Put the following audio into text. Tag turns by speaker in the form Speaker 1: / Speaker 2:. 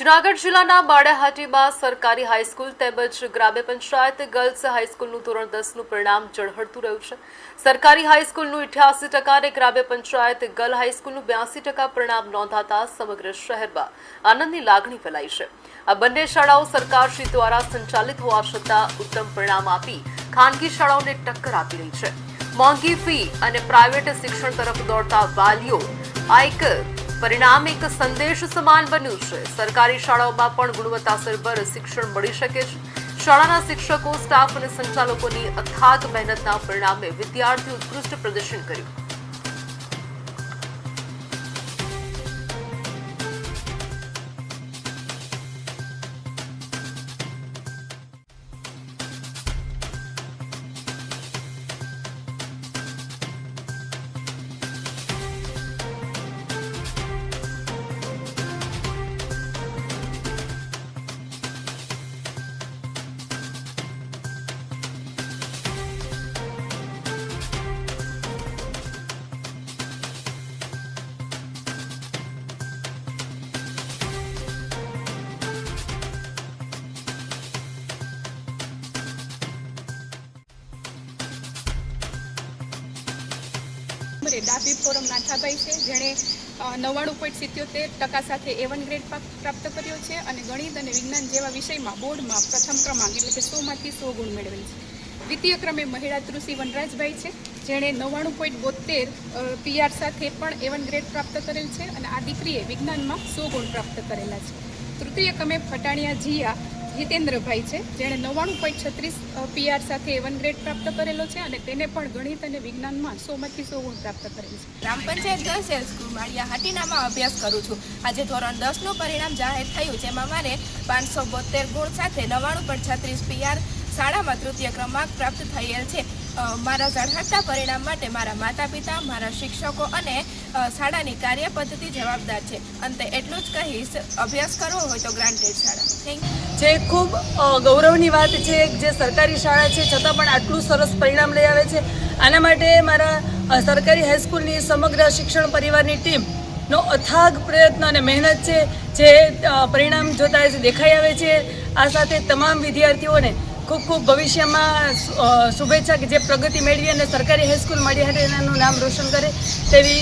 Speaker 1: જૂનાગઢ જિલ્લાના બાળાહાટીમાં સરકારી હાઈસ્કૂલ તેમજ ગ્રામ્ય પંચાયત ગર્લ્સ હાઈસ્કૂલનું ધોરણ 10નું પરિણામ ઝળહળતું રહ્યું છે। સરકારી હાઈસ્કૂલનું 88% અને ગ્રામ્ય પંચાયત ગર્લ હાઈસ્કૂલનું 82% પરિણામ નોંધાતા સમગ્ર શહેરમાં આનંદની લાગણી ફેલાઈ છે। આ બંને શાળાઓ સરકારશ્રી દ્વારા સંચાલિત હોવા છતાં ઉત્તમ પરિણામ આપી ખાનગી શાળાઓને ટક્કર આપી રહી છે। મોંઘી ફી અને પ્રાઇવેટ શિક્ષણ તરફ દોડતા વાલીઓ આ એક પરિણામ એક સંદેશ સમાન બન્યું છે। સરકારી શાળાઓમાં પણ ગુણવત્તાસરભર શિક્ષણ મળી શકે છે। શાળાના શિક્ષકો, સ્ટાફ અને સંચાલકોની અથાગ મહેનતના પરિણામે વિદ્યાર્થીઓ ઉત્કૃષ્ટ પ્રદર્શન કર્યું।
Speaker 2: ડાબી ફોરમ નાથાભાઈ છે, જેણે 99.77% સાથે A1 ગ્રેડ પ્રાપ્ત કર્યો છે અને ગણિત અને વિજ્ઞાન જેવા વિષયમાં બોર્ડમાં પ્રથમ ક્રમાંક એટલે કે 100માંથી 100 ગુણ મેળવેલ છે। દ્વિતીય ક્રમે મહિળા તૃષિ વનરાજભાઈ છે, જેણે 99.72 PR સાથે પણ A1 ગ્રેડ પ્રાપ્ત કરેલ છે અને આ દીકરીએ વિજ્ઞાનમાં 100 ગુણ પ્રાપ્ત કરેલા છે। તૃતીય ક્રમે ફટાણિયા જીયા જીતેન્દ્રભાઈ છે, જેણે 99.36 PR સાથે A1 ગ્રેડ પ્રાપ્ત કરેલો છે અને તેને પણ ગણિત અને વિજ્ઞાનમાં 100માંથી 100 ગુણ પ્રાપ્ત કરેલ છે।
Speaker 3: ગ્રામ પંચાયત ગર્લ્સ સ્કૂલ બાળિયાહાટીનામાં અભ્યાસ કરું છું। આજે ધોરણ 10નું પરિણામ જાહેર થયું, જેમાં મારે 572 ગુણ સાથે 99.36 PR શાળામાં તૃતીય ક્રમાંક પ્રાપ્ત થયેલ છે। મારા ઝળહળતા પરિણામ માટે મારા માતા પિતા, મારા શિક્ષકો અને શાળાની કાર્ય પદ્ધતિ જવાબદાર છે। અંતે એટલું જ કહીશ, અભ્યાસ કરવો હોય તો ગ્રાન્ટેડ શાળા। Thank you.
Speaker 4: જે ખૂબ ગૌરવની વાત છે, જે સરકારી શાળા છે છતાં પણ આટલું સરસ પરિણામ લઈ આવે છે। આના માટે મારા સરકારી હાઈસ્કૂલની સમગ્ર શિક્ષણ પરિવારની ટીમનો અથાગ પ્રયત્ન અને મહેનત છે, જે પરિણામ જોતા દેખાઈ આવે છે। આ સાથે તમામ વિદ્યાર્થીઓને ખૂબ ખૂબ ભવિષ્યમાં શુભેચ્છા કે જે પ્રગતિ મેળવી અને સરકારી હાઈસ્કૂલ બાળિયાહાટીનું નામ રોશન કરે તેવી